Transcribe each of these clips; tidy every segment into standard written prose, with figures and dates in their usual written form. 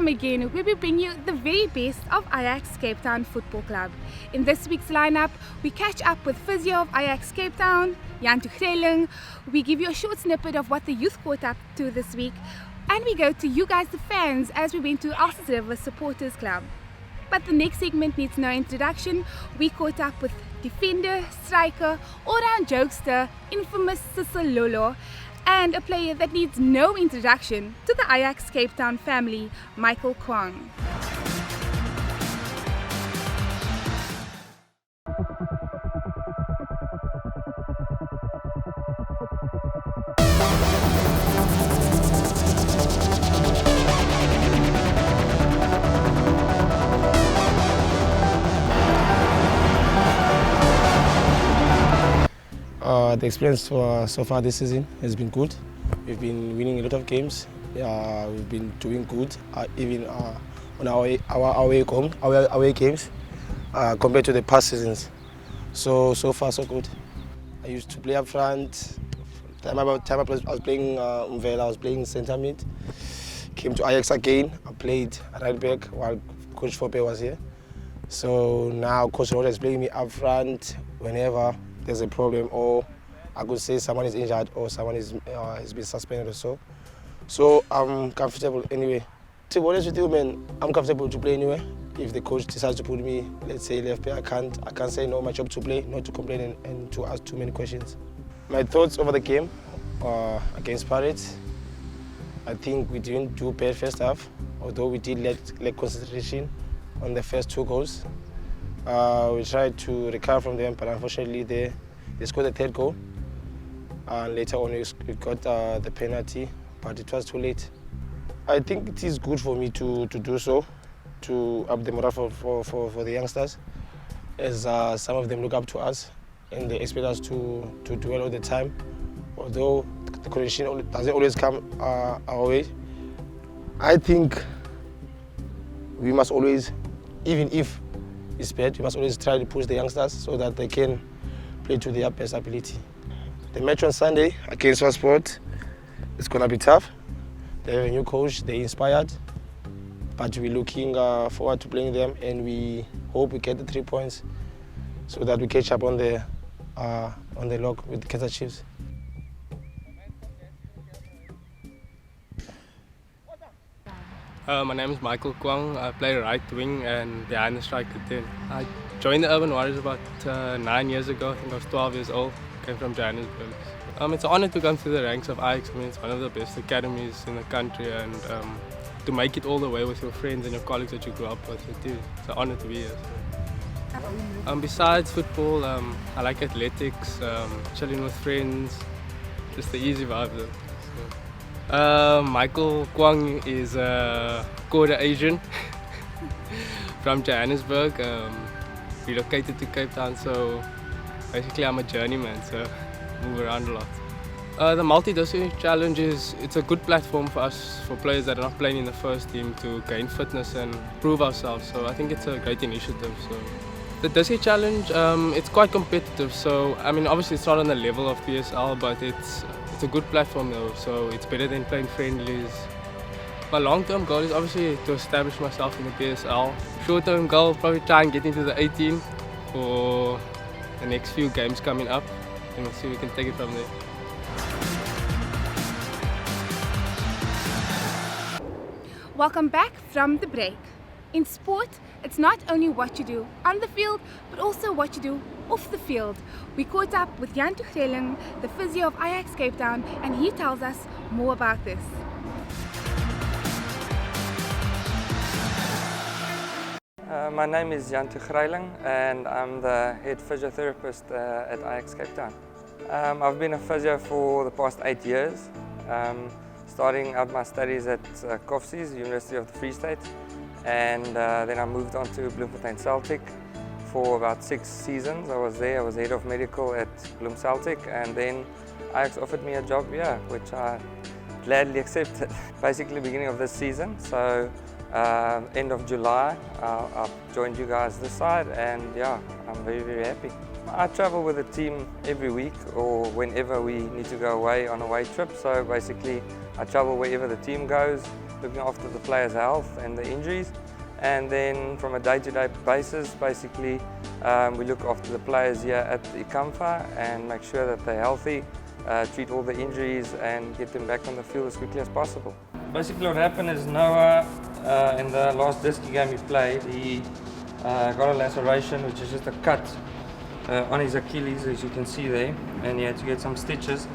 time again, where we bring you the very best of Ajax Cape Town Football Club. In this week's lineup, we catch up with Physio of Ajax Cape Town, Jan Tuchreling. We give you a short snippet of what the youth caught up to this week, and we go to you guys, the fans, as we went to Alsas River Supporters Club. But the next segment needs no introduction. We caught up with defender, striker, all-round jokester, infamous Sisololo, and a player that needs no introduction to the Ajax Cape Town family, Michael Kwang. The experience so far this season has been good. We've been winning a lot of games. We've been doing good, even on our away games compared to the past seasons. So far so good. I used to play up front. Time I was playing Umvela, I was playing centre mid. Came to Ajax again. I played right back while Coach Fope was here. So now Coach Roda is playing me up front whenever there's a problem, or I could say someone is injured or someone has been suspended or so. So I'm comfortable anyway. To be honest with you, man, I'm comfortable to play anywhere. If the coach decides to put me, let's say left back, I can't say no. My job to play, not to complain and to ask too many questions. My thoughts over the game against Pirates. I think we didn't do bad first half, although we did lack concentration on the first two goals. We tried to recover from them, but unfortunately they scored the third goal. And later on we got the penalty, but it was too late. I think it is good for me to do so, to up the morale for the youngsters, as some of them look up to us and they expect us to do well all the time. Although the condition doesn't always come our way, I think we must always, even if it's bad, we must always try to push the youngsters so that they can play to their best ability. The match on Sunday against Sport, it's going to be tough. They have a new coach, they're inspired, but we're looking forward to playing them, and we hope we get the 3 points so that we catch up on the log with the Kaizer Chiefs. My name is Michael Kwang. I play right wing and behind the striker 10. I joined the Urban Warriors about 9 years ago. I think I was 12 years old. Came from Johannesburg. It's an honor to come through the ranks of Ajax. I mean, it's one of the best academies in the country, and to make it all the way with your friends and your colleagues that you grew up with, it's an honor to be here. So. Besides football, I like athletics, chilling with friends, just the easy vibes. Michael Kwang is quarter Asian from Johannesburg, relocated to Cape Town, so basically I'm a journeyman, so move around a lot. The multi-disciplinary challenge it's a good platform for us, for players that are not playing in the first team, to gain fitness and prove ourselves, so I think it's a great initiative. So the Disciplinary challenge, it's quite competitive, so I mean obviously it's not on the level of PSL, but it's a good platform though, so it's better than playing friendlies. My long-term goal is obviously to establish myself in the PSL. Short-term goal, probably try and get into the 18 for the next few games coming up, and we'll see if we can take it from there. Welcome back from the break. In sport, it's not only what you do on the field, but also what you do off the field. We caught up with Jan Tuchreling, the physio of Ajax Cape Town, and he tells us more about this. My name is Jan Tuchreling, and I'm the head physiotherapist at Ajax Cape Town. I've been a physio for the past 8 years, starting out my studies at COFSIS, University of the Free State, and then I moved on to Bloemfontein Celtic for about 6 seasons. I was head of medical at Bloem Celtic, and then Ajax offered me a job here, which I gladly accepted. Basically beginning of this season, so end of July, I joined you guys this side, and yeah, I'm very, very happy. I travel with the team every week or whenever we need to go away on away trip, so basically I travel wherever the team goes. looking after the players' health and the injuries. And then from a day-to-day basis, basically, we look after the players here at Ikamfa and make sure that they're healthy, treat all the injuries and get them back on the field as quickly as possible. Basically what happened is Noah, in the last disky game he played, he got a laceration, which is just a cut on his Achilles, as you can see there, and he had to get some stitches.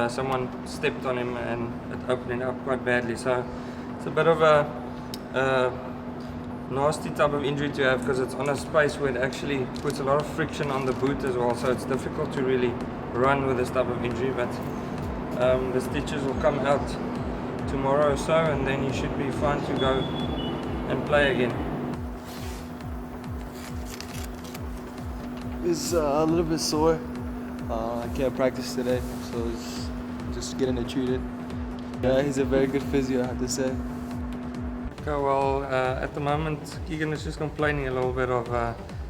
Someone stepped on him and it opened it up quite badly, so it's a bit of a nasty type of injury to have because it's on a space where it actually puts a lot of friction on the boot as well, so it's difficult to really run with this type of injury, but the stitches will come out tomorrow or so and then you should be fine to go and play again. It's a little bit sore. I can't practice today, so it's just getting it treated. Yeah, he's a very good physio, I have to say. Okay, well, at the moment, Keegan is just complaining a little bit of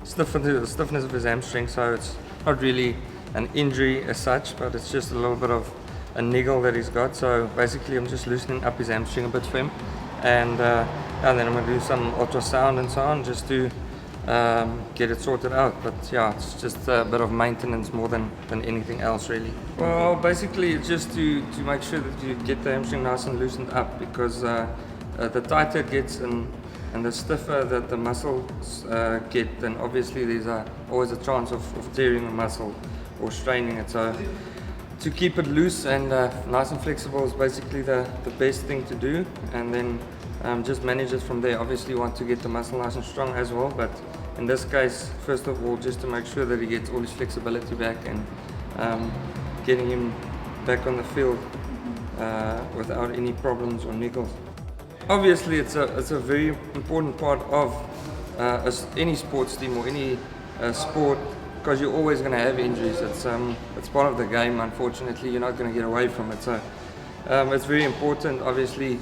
stiffness of his hamstring, so it's not really an injury as such, but it's just a little bit of a niggle that he's got. So basically, I'm just loosening up his hamstring a bit for him, and then I'm going to do some ultrasound and so on just to get it sorted out. But yeah, it's just a bit of maintenance more than anything else really. Well, basically it's just to make sure that you get the hamstring nice and loosened up, because the tighter it gets and the stiffer that the muscles get, then obviously there's always a chance of tearing the muscle or straining it. So to keep it loose and nice and flexible is basically the best thing to do, and then just manage it from there. Obviously you want to get the muscle nice and strong as well, but in this case, first of all, just to make sure that he gets all his flexibility back and getting him back on the field without any problems or niggles. Obviously it's a very important part of any sports team or any sport, because you're always going to have injuries. It's part of the game, unfortunately. You're not going to get away from it. So it's very important, obviously,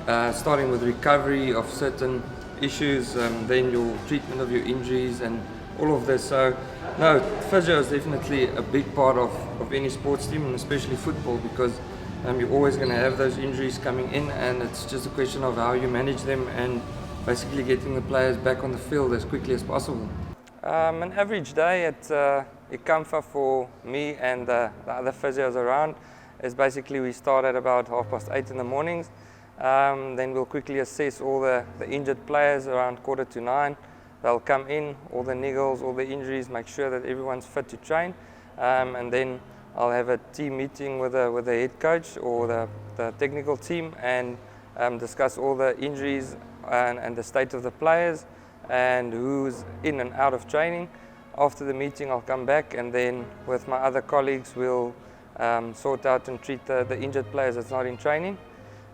starting with recovery of certain issues, then your treatment of your injuries and all of this. So no, physio is definitely a big part of any sports team, and especially football, because you're always going to have those injuries coming in, and it's just a question of how you manage them and basically getting the players back on the field as quickly as possible. An average day at Ikamfa for me and the other physios around is basically we start at about 8:30 in the mornings. Then we'll quickly assess all the injured players around 9:15. They'll come in, all the niggles, all the injuries, make sure that everyone's fit to train, and then I'll have a team meeting with the head coach or the technical team and discuss all the injuries and the state of the players and who's in and out of training. After the meeting I'll come back, and then with my other colleagues we'll sort out and treat the injured players that's not in training,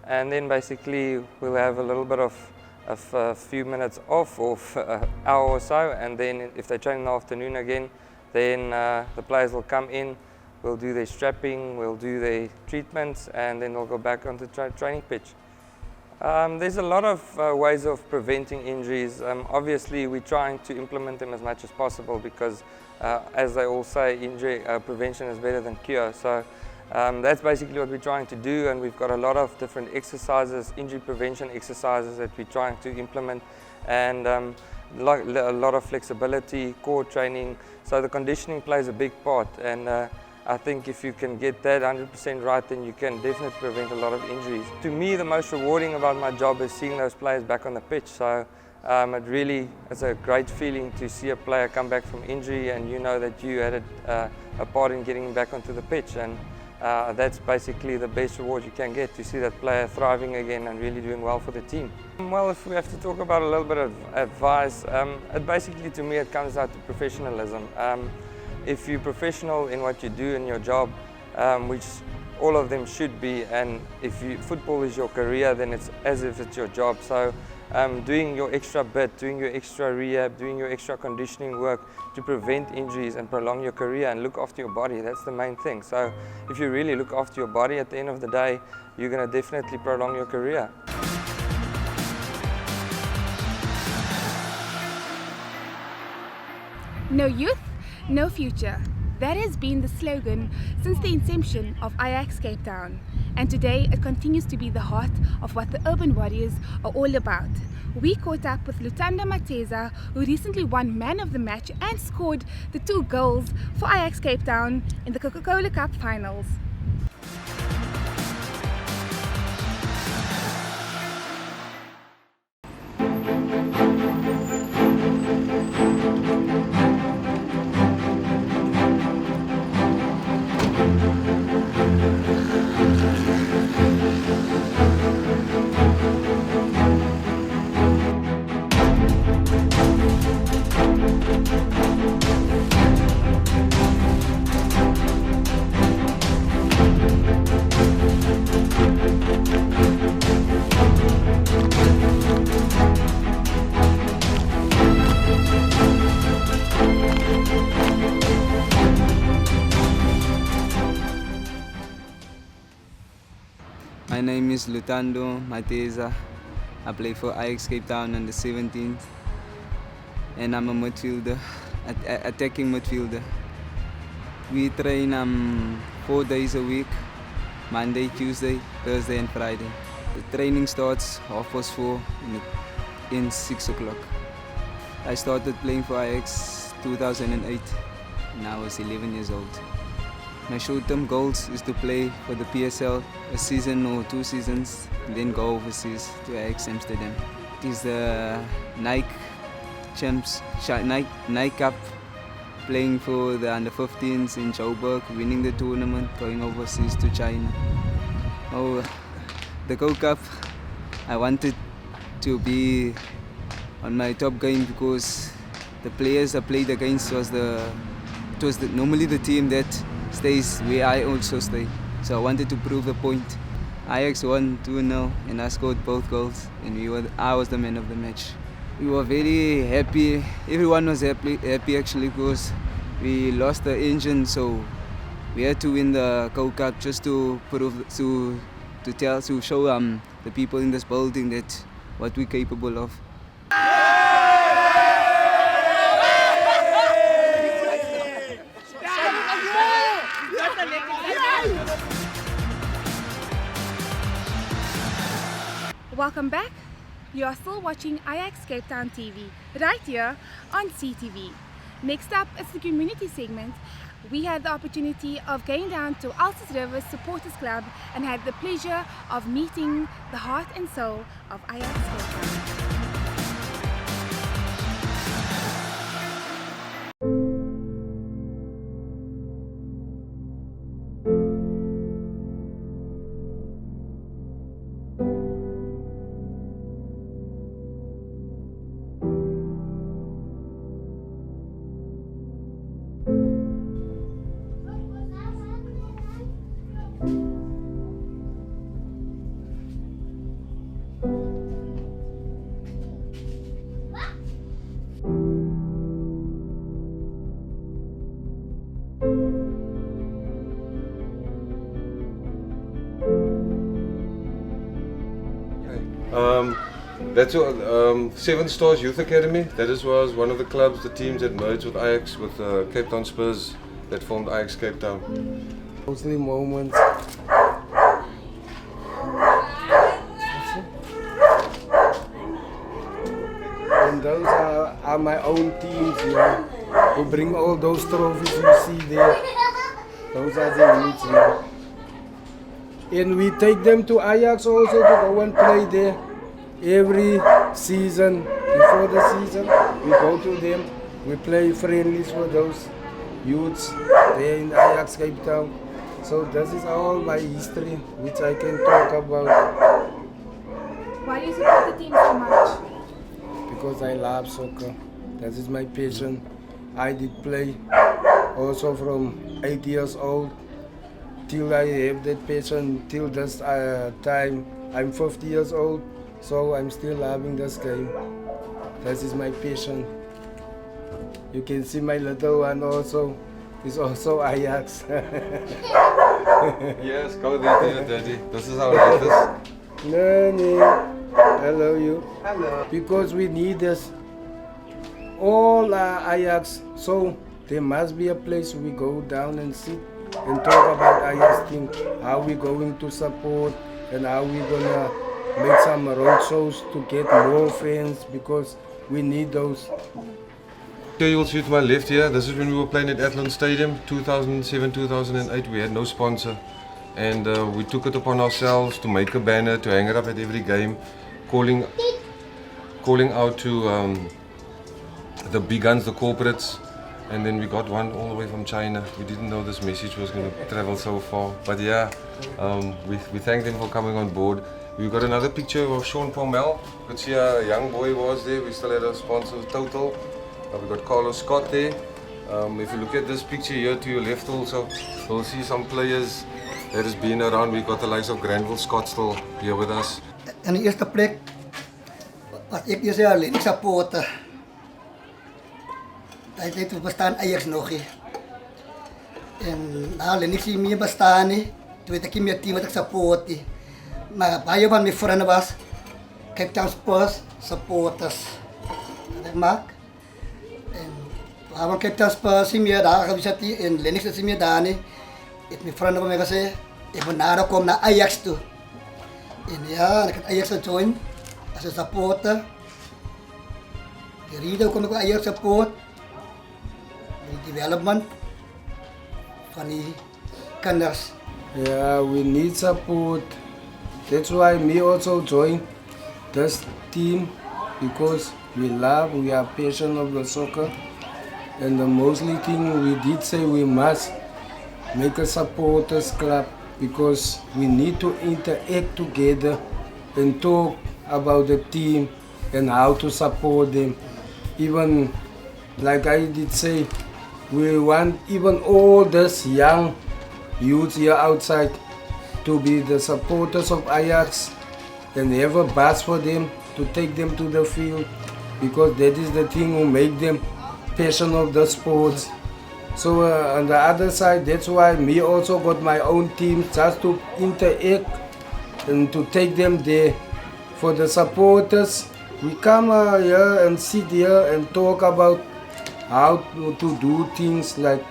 and then basically we'll have a little bit of a few minutes off, or an hour or so, and then if they train in the afternoon again, then the players will come in, we'll do their strapping, we'll do their treatments, and then they'll go back onto the training pitch. There's a lot of ways of preventing injuries. Obviously we're trying to implement them as much as possible, because as they all say, injury prevention is better than cure. So that's basically what we're trying to do, and we've got a lot of different exercises, injury prevention exercises that we're trying to implement, and a lot of flexibility, core training. So the conditioning plays a big part, and I think if you can get that 100% right, then you can definitely prevent a lot of injuries. To me, the most rewarding about my job is seeing those players back on the pitch. So it's a great feeling to see a player come back from injury and you know that you had a part in getting him back onto the pitch, and that's basically the best reward you can get, to see that player thriving again and really doing well for the team. Well, if we have to talk about a little bit of advice, basically to me it comes down to professionalism. If you're professional in what you do in your job, which all of them should be, and if football is your career, then it's as if it's your job. So doing your extra bit, doing your extra rehab, doing your extra conditioning work to prevent injuries and prolong your career and look after your body, that's the main thing. So if you really look after your body, at the end of the day, you're going to definitely prolong your career. No youth, no future. That has been the slogan since the inception of Ajax Cape Town. and today it continues to be the heart of what the Urban Warriors are all about. We caught up with Lutando Mateza, who recently won Man of the Match and scored the 2 goals for Ajax Cape Town in the Coca-Cola Cup finals. My name is Lutando Mateza. I play for Ajax Cape Town on the 17th, and I'm a midfielder, attacking midfielder. We train 4 days a week, Monday, Tuesday, Thursday and Friday. The training starts 4:30 in 6 o'clock. I started playing for Ajax 2008, and I was 11 years old. My short-term goals is to play for the PSL a season or 2 seasons, and then go overseas to Ajax Amsterdam. It is the Nike Cup, playing for the under-15s in Joburg, winning the tournament, going overseas to China. Oh, the Coca Cup, I wanted to be on my top game because the players I played against was normally the team that stays where I also stay. So I wanted to prove a point. Ajax won 2-0 and I scored both goals, and I was the man of the match. We were very happy. Everyone was happy actually, because we lost the engine, so we had to win the Coca Cup just to prove to show the people in this building that what we're capable of. Welcome back. You are still watching Ajax Cape Town TV, right here on CTV. Next up is the community segment. We had the opportunity of going down to Altus River Supporters Club and had the pleasure of meeting the heart and soul of Ajax Cape Town. That's Seven Stars Youth Academy. That was one of the clubs, the teams that merged with Ajax, with Cape Town Spurs, that formed Ajax Cape Town. Mostly moments. And those are my own teams, you know, who bring all those trophies you see there. Those are the youths, you know. And we take them to Ajax also to go and play there. Every season, before the season, we go to them. We play friendlies for those youths there in Ajax Cape Town. So this is all my history, which I can talk about. Why do you support the team so much? Because I love soccer. That is my passion. I did play also from 8 years old till I have that passion till this time. I'm 50 years old. So I'm still loving this game. This is my passion. You can see my little one also. Is also Ajax. Yes, go there, Daddy. This is our latest. Nani, hello you. Hello. Because we need this. All are Ajax. So there must be a place we go down and sit and talk about Ajax team, how we going to support and how we gonna make some road shows to get more fans because we need those. Here you'll see to my left here, this is when we were playing at Athlone Stadium, 2007-2008. We had no sponsor, and we took it upon ourselves to make a banner, to hang it up at every game, calling out to the big guns, the corporates, and then we got one all the way from China. We didn't know this message was going to travel so far, but yeah, we thank them for coming on board. We got another picture of Sean Pomel. You could see a young boy was there. We still had our sponsors, Total. We got Carlos Scott there. If you look at this picture here to your left also, you'll see some players that has been around. We got the likes of Granville Scott still here with us. In de eerste plek was ik dus alleen supporter. Tijd bestaan Ajax nog. En alleen ik zie meer bestaan, toen weet ik meer team wat ik support. Maar bij van mijn vrienden was Cape Town Spurs supporters. Dat maak. En waarom Cape Town Spurs zie meer daar gezet en Lennox zie meer daar niet. Ik mijn vrienden van mij gezegd, ik moet komen naar Ajax toe. En ja, ik heb Ajax gejoined als een supporter. De reden kon ik Ajax support. De development van die kinders. Yeah, we need support. That's why me also join this team because we are passionate of the soccer. And the mostly thing we did say we must make a supporters club because we need to interact together and talk about the team and how to support them. Even like I did say, we want even all these young youths here outside to be the supporters of Ajax and have a bus for them to take them to the field because that is the thing who make them passionate of the sports. So on the other side, that's why me also got my own team just to interact and to take them there. For the supporters, we come here and sit here and talk about how to do things like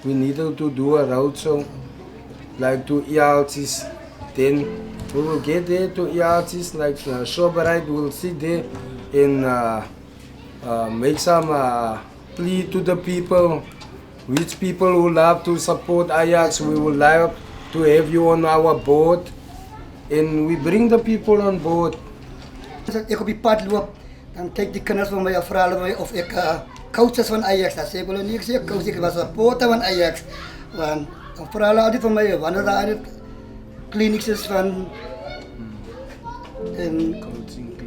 we needed to do a road show, like to ERCs. Then we will get there to ERCs, like Shoprite will sit there and make some plea to the people. Which people who love to support Ajax, we would like to have you on our board. And we bring the people on board. Als ik op die pad loop, dan kijk die kinders van mij vragen mij of ik coach is van Ajax. Dan zeg ik niet, ik zeg coach, ik was supporter van Ajax. Want dan vragen altijd van mij, wanneer er altijd klinieks is van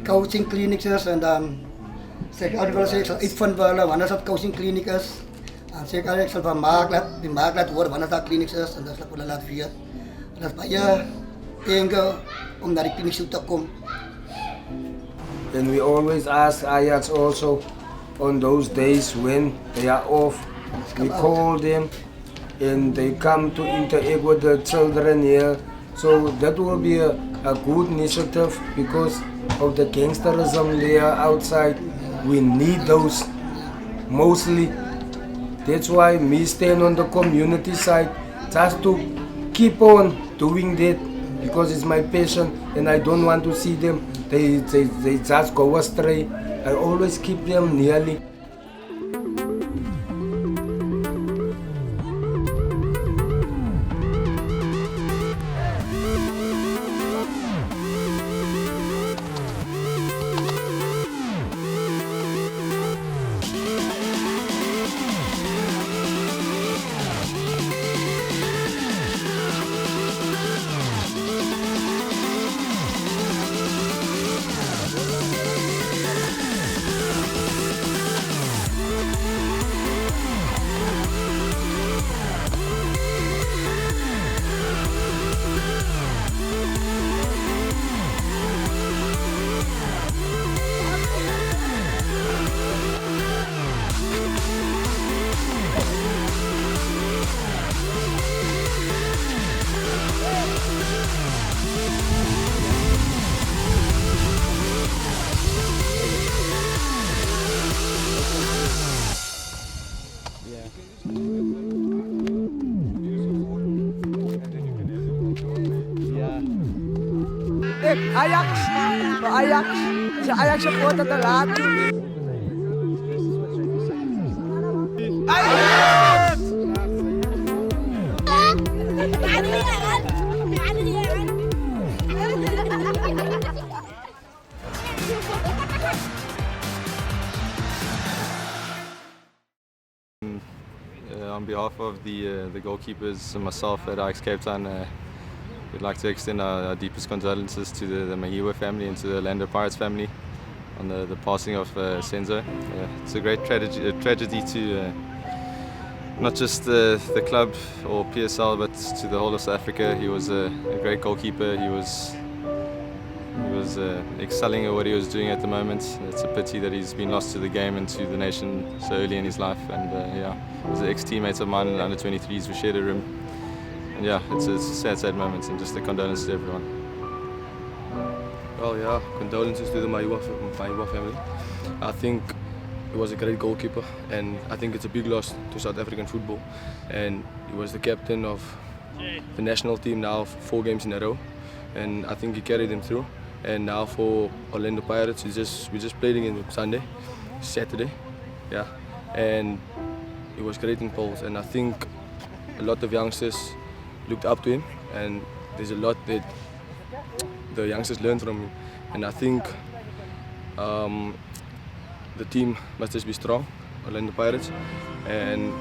coaching klinieks is. En dan zeg ik altijd wel eens, ik zal iets van willen, wanneer dat coaching kliniek is. Dan zeg ik altijd, ik zal van die maak laten horen wanneer dat klinieks is. En dat zal ik willen laten vieren. Dat is bij je enkel om naar die kliniek toe te komen. And we always ask Ajax also on those days when they are off, we call them and they come to interact with the children here. So that will be a good initiative because of the gangsterism there outside. We need those mostly. That's why me stand on the community side just to keep on doing that because it's my passion and I don't want to see them. They just go astray. I always keep them nearly. Ajax. Ajax. Is Ajax supporter te laat? On behalf of the goalkeepers and myself at Ajax Cape Town, we'd like to extend our deepest condolences to the Mahiwa family and to the Orlando Pirates family on the passing of Senzo. It's a great tragedy to not just the club or PSL, but to the whole of South Africa. He was a great goalkeeper. He was excelling at what he was doing at the moment. It's a pity that he's been lost to the game and to the nation so early in his life. And yeah, he was an ex-teammate of mine in under 23s. We shared a room. And yeah, it's a sad moment, and just a condolences to everyone. Well, yeah, condolences to the Mahiwa family. I think he was a great goalkeeper, and I think it's a big loss to South African football. And he was the captain of the national team now for 4 games in a row, and I think he carried them through. And now for Orlando Pirates, we just played again Saturday, yeah, and he was great in polls. And I think a lot of youngsters looked up to him, and there's a lot that the youngsters learned from him. And I think the team must just be strong, Orlando Pirates, and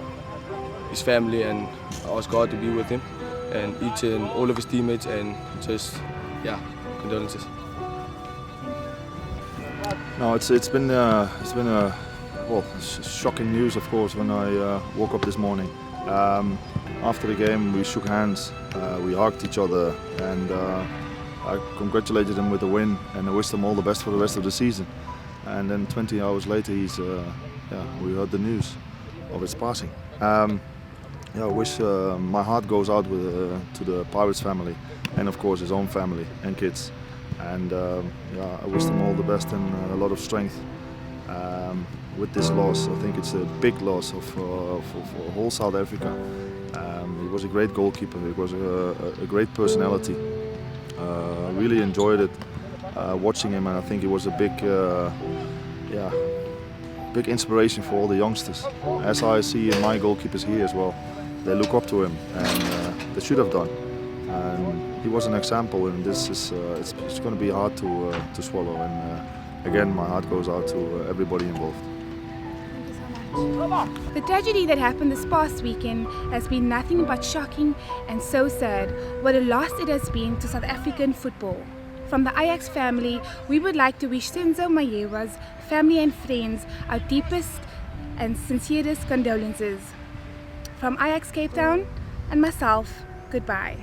his family, and I ask God to be with him and each and all of his teammates, and just, yeah, condolences. No, it's been shocking news, of course, when I woke up this morning. After the game, we shook hands, we hugged each other, and I congratulated him with the win, and I wished him all the best for the rest of the season. And then 20 hours later, we heard the news of his passing. I wish my heart goes out to the Pirates family, and of course his own family and kids. And I wish them all the best and a lot of strength with this loss. I think it's a big loss for whole South Africa. He was a great goalkeeper. He was a great personality. Really enjoyed it watching him, and I think he was a big inspiration for all the youngsters. As I see in my goalkeepers here as well, they look up to him, and they should have done. And he was an example, and this is it's going to be hard to swallow. And again, my heart goes out to everybody involved. The tragedy that happened this past weekend has been nothing but shocking and so sad. What a loss it has been to South African football. From the Ajax family, we would like to wish Senzo Mahiwa's family and friends our deepest and sincerest condolences. From Ajax Cape Town and myself, goodbye.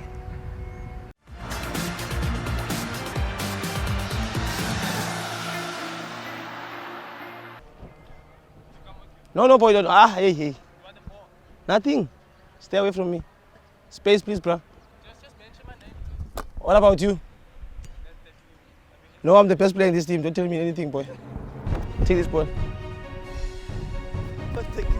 No, boy, don't. Hey. Nothing. Stay away from me. Space, please, bro. Just mention my name. What about you? No, I'm the best player in this team. Don't tell me anything, boy. Take this ball. Take you